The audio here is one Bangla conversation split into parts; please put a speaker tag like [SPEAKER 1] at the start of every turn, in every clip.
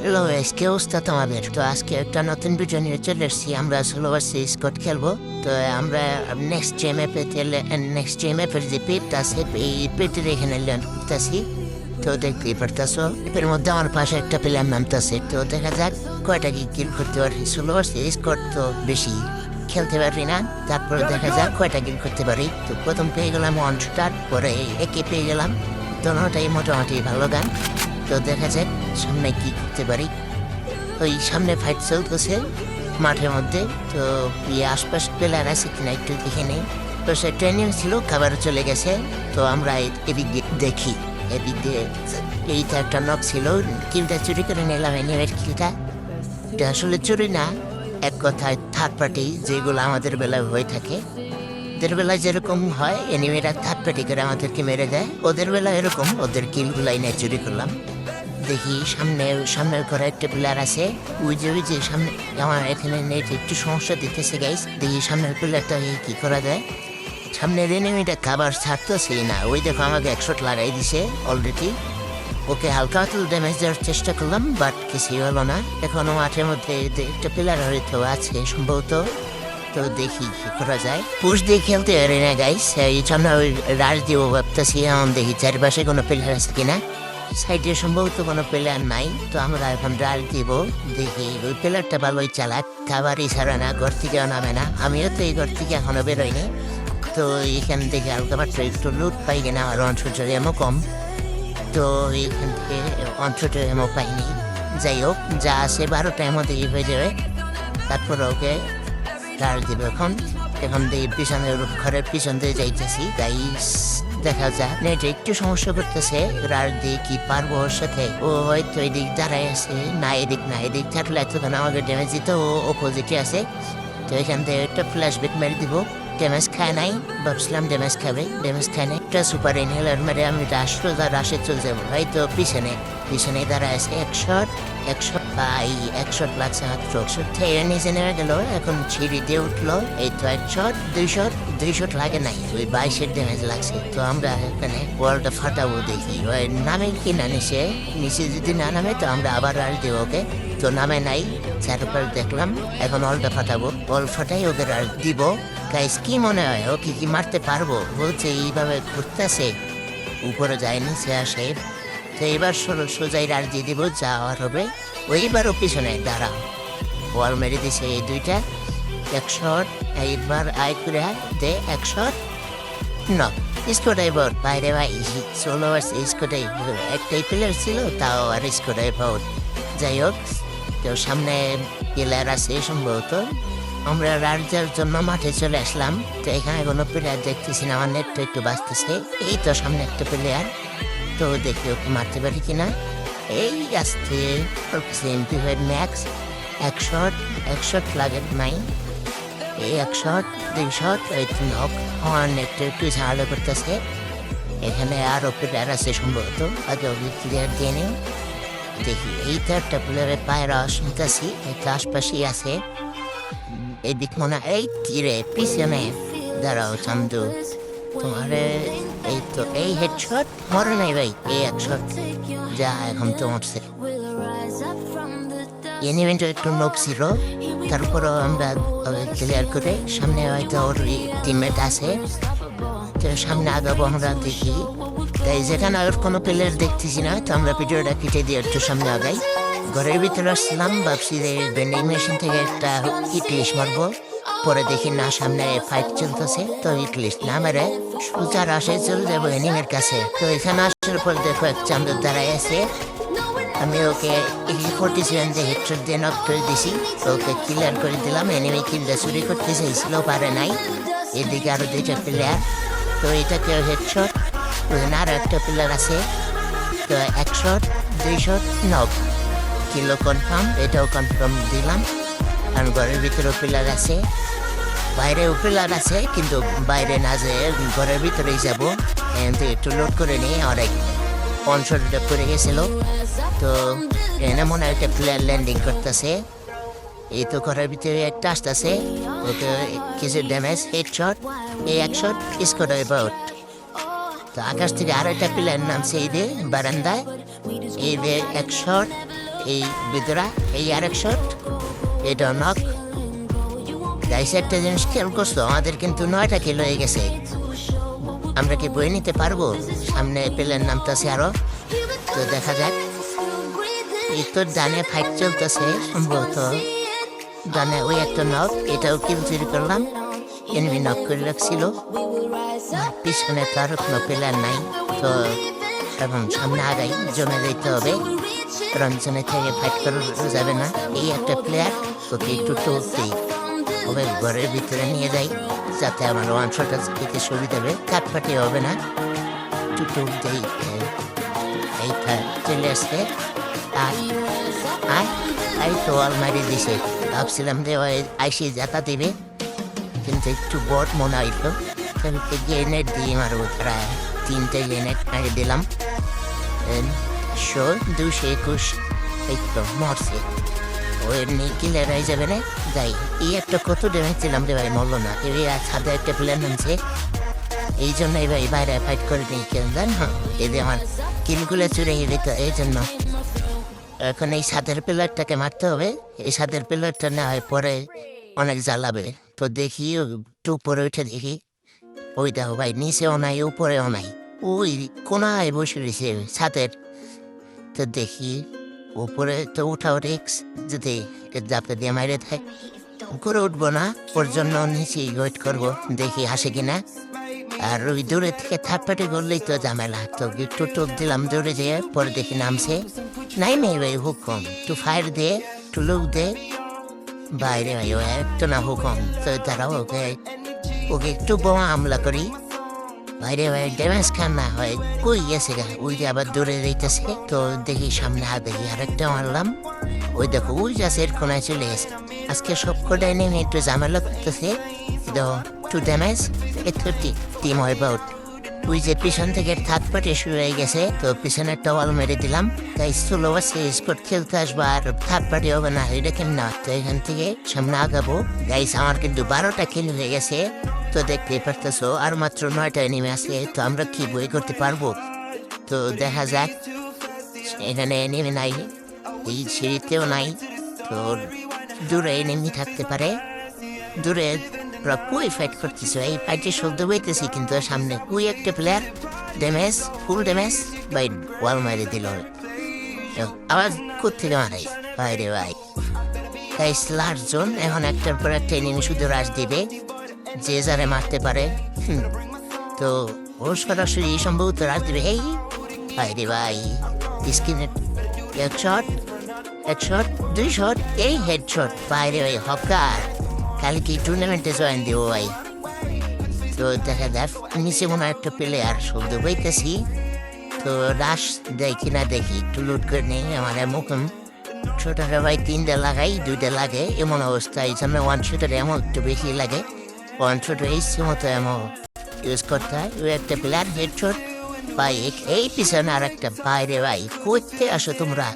[SPEAKER 1] হ্যালো গাইস, কি অবস্থা তোমাদের? তো আজকে একটা নতুন ভিডিও নিয়ে চলে এসেছি। আমরা সোলোভার্সি স্কোয়াড খেলবো। তো আমরা নেক্সট যে ম্যাপের যে পেটটা আছে, এই পেটের এখানে ল্যান্ড করতেছি। তো দেখতেই পারতেছো, এর মধ্যে আমার পাশে একটা প্লেয়ার নামতেছে। তো দেখা যাক কয়টা কি কিল করতে পারি। সোলোভার্সি স্কোয়াড তো বেশি খেলতে পারি না, তারপরে দেখা যাক কয়টা কিল করতে পারি। তো প্রথম পেয়ে গেলাম ওয়ান শুটার, পরে একে পেয়ে গেলাম। দোনোটাই মোটামুটি ভালো গান। তো দেখা যাক সামনে কি করতে পারি। ওই সামনে ফাইট চলতেছে মাঠের মধ্যে। তো আশপাশ প্লেয়ার আছে কিনা একটু দেখে নেই। তো সে ট্রেনিং ছিল, খাবার চলে গেছে। তো আমরা এদিক দেখি, এদিক দিয়ে এইটা একটা নক ছিল, কিলটা চুরি করে নিলাম। এনিমের কিলটা এটা আসলে চুরি না, এক কথায় থার্ড পার্টি, যেগুলো আমাদের বেলায় হয়ে থাকে। ওদের বেলায় যেরকম হয় এনিমেরা থার্ড পার্টি করে আমাদেরকে মেরে দেয়, ওদের বেলা এরকম ওদের কিলগুলাই নিয়ে চুরি করলাম। দেখি সামনের ঘরে একটা প্লেয়ার আছে। ওই যে সামনে আমার এখানে নেট একটু সমস্যা দিতেছে গাইস। দেখি সামনের প্লেয়ারটা কি করা যায়। সামনের এনিমিটা খাবার ছাড়তেছে না। ওই দেখো আমাকে 100 লাগাই দিছে অলরেডি। ওকে হালকা হালকা ড্যামেজ দেওয়ার চেষ্টা করলাম, বাট কিছুই হলো না। এখনো মাঠের মধ্যে একটা প্লেয়ার হয়তো আছে সম্ভবত। তো দেখি কি করা যায়। পুশ দিয়ে খেলতে পারি না গাইস, এই জন্য ওই রাশ দিব ভাবতেছি। এখন দেখি চারপাশে কোনো প্লেয়ার আছে কিনা। সাইডে সম্ভবত কোনো প্লেয়ার নাই। তো আমরা এখন রাশ দিব, দেখি ওই প্লেয়ারটা ভালোই চালাক, খাবারই ছাড়া না, ঘর থেকেও নামে না। আমিও তো এই ঘর থেকে এখনো বেরোয়নি। তো এখান থেকে হালকা মাত্র একটু লুট পাই কিনা, আর অঞ্চলের এমন কম। তো এখান থেকে অঞ্চলের এমন পাইনি। যাই হোক, যা আছে 12টার মধ্যে হয়ে যাবে। তারপরে ওকে রাশ দিব। এখন দিয়ে ঘরের পিছন দিয়ে যাইতেছি। তাই দেখা যায় নেটে একটু সমস্যা করতেছে। রাশ দিয়ে কি পারবো ওর সাথে? ও হয়তো এদিক দাঁড়ায় আছে, না এদিক থাকলে এতক্ষণ আমাকে ড্যামেজ দিত। ও অপোজিটে আছে। তো এখান থেকে একটা ফ্ল্যাশ ব্যাক মেরে দিব। ড্যামেজ খায় নাই, ভাবছিলাম ড্যামেজ খাবে, ড্যামেজ খায় নাই। একটা সুপার ইনহেলার মেরে আমি রাশে চলে যাবো। হয়তো পিছনে দাঁড়ায় আছে। 100 পাই, 100 লাগছে মাত্র। নিচে নেমে গেল, এখন ছিঁড়ি দিয়ে উঠলো। এই তো 200 লাগে নাই, ওই 22 ড্যামেজ লাগছে। তো আমরা এখানে ওয়ালটা ফাটাবো, দেখি ওই নামে কি না। নিচে যদি না নামে তো আমরা আবার রাশ দেবো ওকে। তো নামে নাই, চারপাশ দেখলাম। এখন অলটা ফাটাবো, অল ফাটাই ওকে রাশ দিব। গাইস কি মনে হয় ও কি মারতে পারবো? বলছে এইভাবে ঘুরতেছে, উপরে যায়নি, সে আসে। তো এবার সোজাই রাশ দিয়ে দিব, যা আর হবে। ওইবারও পিছনে দাঁড়া, বল মেরে দিছে এই দুইটা। 100 এইবার আয় করে দে 100 ন স্কোডাইভার বাইরে ভাই। সোলো স্কোডাইভার একটাই প্লেয়ার ছিল, তাও আর স্কোডাইভার। যাই হোক, তো সামনে প্লেয়ার আছে সম্ভবত। আমরা রাজার জন্য মাঠে চলে আসলাম। তো এখানে কোনো প্লেয়ার দেখতেছি না, আমার নেটটা একটু বাঁচতেছে। এই তো সামনে একটা প্লেয়ার, তো দেখি ওকে মারতে পারি কিনা। এই আসতে ম্যাক্স 100 লাগে নাই। এই 100 নক আমার নেটটা একটু ঝামেলা করতেছে। এখানে আরও প্লেয়ার আছে সম্ভবত, আগে প্লেয়ার দিয়ে নেই। দেখি এই তো একটা প্লেয়ারের পায়ের আওয়াজ শুনতেছি, এটা আশপাশেই আছে। এদিক মনে এই তীরে পিছনে দাঁড়াও চান্দু, তোমার এই তো এই হেডশট মরে নাই ভাই। এই 100 যা এখন তো মরছে। এনিমেন্ট একটু নোক ছিল, তারপরও আমরা ক্লিয়ার করে সামনে হয়তো ওর টিমমেট আছে। তো সামনে আগাবো আমরা, দেখি। তাই যেখানে আর কোনো প্লেয়ার দেখতেছি না, তো আমরা ভিডিওটা কেটে দিয়ে একটু সামনে আগাই। ঘরের ভিতরে আসলাম, ভাবছি যে ভেন্ডিং মেশিন থেকে একটা ইটলিশ মারবো। পরে দেখি না, সামনে ফাইট চলতেছে। তো ইটলিশ না মেরে সোজা রাশে চলে যাবো এনিমের কাছে। তো এখানে আসার পর দেখো এক চান্দর দাঁড়ায় আছে। আমি ওকে 47 যে হেডশট দিয়ে নক করে দিছি। ওকে ক্লিয়ার করে দিলাম। এনিমি কিলটা চুরি করতে চাইছিল, পারে নাই। এদিকে আরো 2টা প্লেয়ার, তো এটাকে হেডশট। আরো একটা প্লেয়ার আছে, তো 100 নক কিলো কনফার্ম। এটাও কনফার্ম দিলাম। কারণ ঘরের ভিতরেও প্লেয়ার আছে, বাইরেও প্লেয়ার আছে, কিন্তু বাইরে না যেয়ে ঘরের ভিতরেই যাবো। একটু লোড করে নিয়ে অনেক অঞ্চলটা পড়ে গেছিল। তো এনে মনে হয় একটা প্লেয়ার ল্যান্ডিং করতেছে। এই তো ঘরের ভিতরে একটা আসতেছে, ওকে কিছু ড্যামেজ হেডশট। এই 100 স্কোর অ্যাবাউট। তো আকাশ থেকে আরো একটা প্লেয়ার নামছে এই যে বারান্দায়। এই যে 100 এই ভিতরা এই আরেক শট, এটা নক। গাইস একটা জিনিস খেয়াল করছো, আমাদের কিন্তু 9টা কিল হয়ে গেছে। আমরা কি বয়ে নিতে পারবো? সামনে প্লেয়ার নামতেছে আরো, তো দেখা যাক। এই তো ডানে ফাইট চলতেছে সম্ভবত, ডানে ওই একটা নক, এটাও কিল চুরি করলাম। এনিমি নক করে রাখছিল, পিছনে তার কোনো প্লেয়ার নাই। তো এখন সামনে আগাই, জমে যেতে হবে, কারণ জমে থেকে ফাইট করা যাবে না। এই একটা প্লেয়ার, তোকে একটু টুকতেই হবে, ঘরের ভিতরে নিয়ে যাই যাতে আমার ওয়ান শট দিতে সুবিধা হবে, কাটপাটি হবে না। একটু টুকতেই এইটা চলে আসছে, আর তো ওয়াল মারি দিছে। ভাবছিলাম যে ওই আইসি যাতা দেবে, কিন্তু একটু বট মনে হইতো। গ্রেনেড দিয়ে মারবো, তারা 3টে গ্রেনেড মারি দিলাম। 221 এই তো মরছে। ওই কিলের হয়ে যাবে না, যাই। এই একটা কত ড্যামেজ ছিলাম রে ভাই, মরলো না। এই ছাদে একটা প্লেয়ার নামছে, এই জন্যই ভাই বাইরে ফাইট করে নিই কেন জান। হ্যাঁ, এই যে আমার কিলগুলো চুরে দিত, এই জন্য এখন এই ছাদের প্লেয়ারটাকে মারতে হবে। এই ছাদের প্লেয়ারটা না হয় পরে অনেক জ্বালাবে। তো দেখি একটু উপরে উঠে দেখি, ওই দেখো ভাই নিচেও নাই উপরেও নাই, ওই কোনায় বসে রয়েছে ছাদের। তো দেখি উপরে তো উঠাও রিক্স, যদি জাপে দিয়ে মাইরে থাকে করে উঠবো না, ওর জন্য নিচেই ওয়েট করবো, দেখি আসে কিনা। আর ওই দূরে থেকে থার্ড পার্টি করলেই তো ঝামেলা। তো একটু টোক দিলাম দূরে যেয়ে, পরে দেখি নামছে, নাই নেই ভাই হুকম, একটু ফায়ার দে, একটু লুক দে বাইরে ভাই, ও একটু না হুকম। তো তারাও ওকে একটু বোমা হামলা করি বাইরে ভাই, ড্যামেজ খান না হয়। কই গেছে গা, ওই যে আবার দূরে যাইতেছে। তো দেখি সামনে দেখি আরেকটা মারলাম, ওই দেখো ওই গাছের কোনায় চলে গেছে। আজকে সব কটাই নেমে একটু ঝামেলা করতেছে। To damage 30 team wipe out. ওই যে পিছন থেকে থার্ড পার্টি শুরু হয়ে গেছে, তো পিছনে একটা ওয়াল মেরে দিলাম। তাই স্লো স্পোর্ট খেলতে আসবো, আর থার্ড পার্টি হবে না, এটা কেমন না। তো এখান থেকে সামনে আগাবো। গাইস আমার কিন্তু 12টা কিল হয়ে গেছে, তো দেখতে পারতেছো আর মাত্র 9টা এনিমি আছে। তো আমরা কি বই করতে পারবো? তো দেখা যাক। এখানে এনিমি নাই, এই সিঁড়িতেও নাই। তো দূরে এনিমি থাকতে পারে, দূরে কই ফাইট করতেছে, এই ফাইটে শব্দ হইতেছি, কিন্তু সামনে ওই একটা player damage, full damage by, wall মারি দিল। আওয়াজ কোথেকে মারাই বাইরে ভাই। তাই লাস্ট জোন, এখন একটার পর একটা এনিমি শুধু রাশ দিবে, যে যারে মারতে পারে। তো ও সরাসরি সম্ভবত রাশ দিবে। এই বাইরে ভাই, স্ক্রিনে এক শট 2 শট, এই হেড শট বাইরে ভাই, হকার কালকে টুর্নামেন্টে জয়েন দিব ভাই। তো দেখা যাক, নিচে মনে হয় একটা প্লেয়ার শব্দ পাইতেছি। তো রাশ দেয় কিনা দেখি, একটু লুট করে নেই। আমার মুখম ছোটটা ভাই 3টা লাগাই, 2টা লাগে এমন অবস্থা। এই জন্য ওয়ান শুটার এমন একটু বেশি লাগে, ওয়ান শুট এই মতো এমন ইউজ করতে হয়। ওই একটা প্লেয়ার হেড শট ভাই, এই পিছনে আর একটা বাইরে ভাই। করতে আসো তোমরা,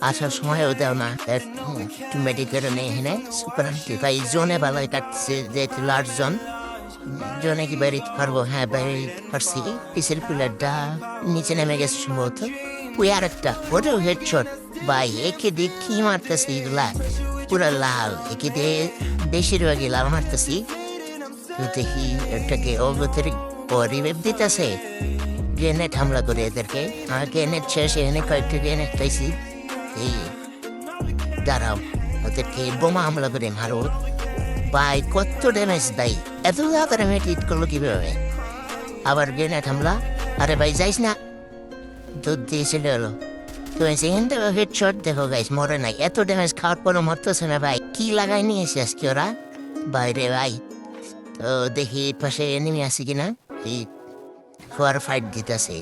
[SPEAKER 1] আসার সময়ও দেও না, একটু মেডিকেল নেই এখানে সুপার ভাই। জোনে ভালো কাটছে, যেহেতু লার্জ জোনে কি বেরিতে পারবো? হ্যাঁ বেরিতে পারছি। পিসের প্লেয়ারটা নিচে নেমে গেছে সম্ভবত। ওই আর একটা ওটাও হেডশট ভাই, একে দিয়ে কি মারতেছি এগুলা, পুরা লাল, একে দিয়ে বেশিরভাগই লাল মারতেছি। তো দেখি একটাকে অগতের রিভেভ দিতেছে, গ্রেনেড হামলা করে এদেরকে। আর গ্রেনেড শেষ, এখানে কয়েকটা গ্রেনেড পাইছি। এই দাঁড়াও, ওদেরকে বোমা হামলা করে মারো ভাই। কত ড্যামেজ ভাই, এত ড্যামেজ হিট করলো কিভাবে? আবার গ্রেনেড হামলা, আরে ভাই যাইস না, দুধ দিয়ে চলে এলো। তো সেখান থেকে হেডশট দেখো গাইস, মরে নাই। এত ড্যামেজ খাওয়ার পরও মরতেছে না ভাই, কি লাগাই নিয়েছে আজকে ওরা বাইরে ভাই। তো দেখি পাশে এনিমি আছে কিনা, এই ফোয়ার ফাইট দিতেছে,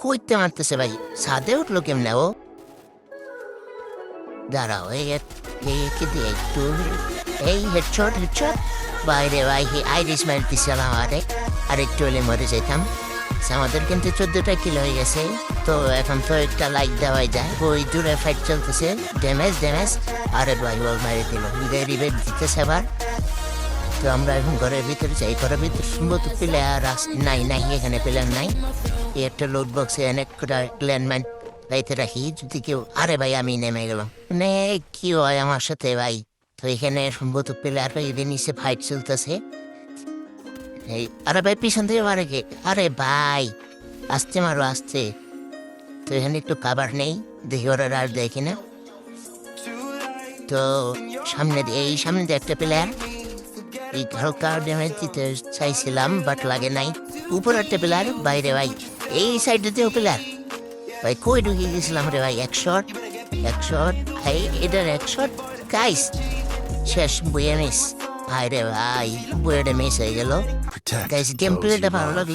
[SPEAKER 1] কইতে মারতেছে ভাই। ছাদে উঠলো কেমনে ও? দাঁড়াও, একটু এই হেডশট বাইরে ভাই, আইরিশ মারতেছিলাম আমারে, আর একটু হলে মরে যেতাম। আমাদের কিন্তু 14টা কিল হয়ে গেছে। তো এখন তো একটা লাইক দেওয়াই যায়। ওই দূরে ফাইট চলতেছে, ড্যামেজ। আরে ভাই ওয়াল মারি দিল, রিভেট দিতেছে আবার। তো আমরা এখন ঘরের ভিতরে যাই, ঘরের ভিতরে সম্ভবত প্লেয়ার নাই, এখানে প্লেয়ার নাই। এই একটা লোড বক্সে অনেক ল্যান্ডমাইন রাইতে রাখি যদি কেউ আরে ভাই আমি নেমে গেলাম মানে কি হয় আমার সাথে ভাই তো এখানে সম্ভবত প্লেয়ার এদের নিচে ফাইট চলতেছে এই আরে ভাই পিছন থেকে মারে কে আরে ভাই আসতে মারো আসতে তো এখানে একটু কাবার নেই দেখি ওরা আর দেখি না তো সামনে দিয়ে একটা প্লেয়ার এই হালকা ড্যামেজ দিতে চাইছিলাম বাট লাগে নাই উপর একটা প্লেয়ার বাইরে ভাই এই সাইডেতেও প্লেয়ার ভাই কই ঢুকে গেছিলাম রে ভাই এক শট ভাই এটার এক শট গাইস শেষ বইয়ে মিস ভাই রে ভাই বইয়েটা মিস হয়ে গেল গাইস গেম প্লেটা ভালো লাগে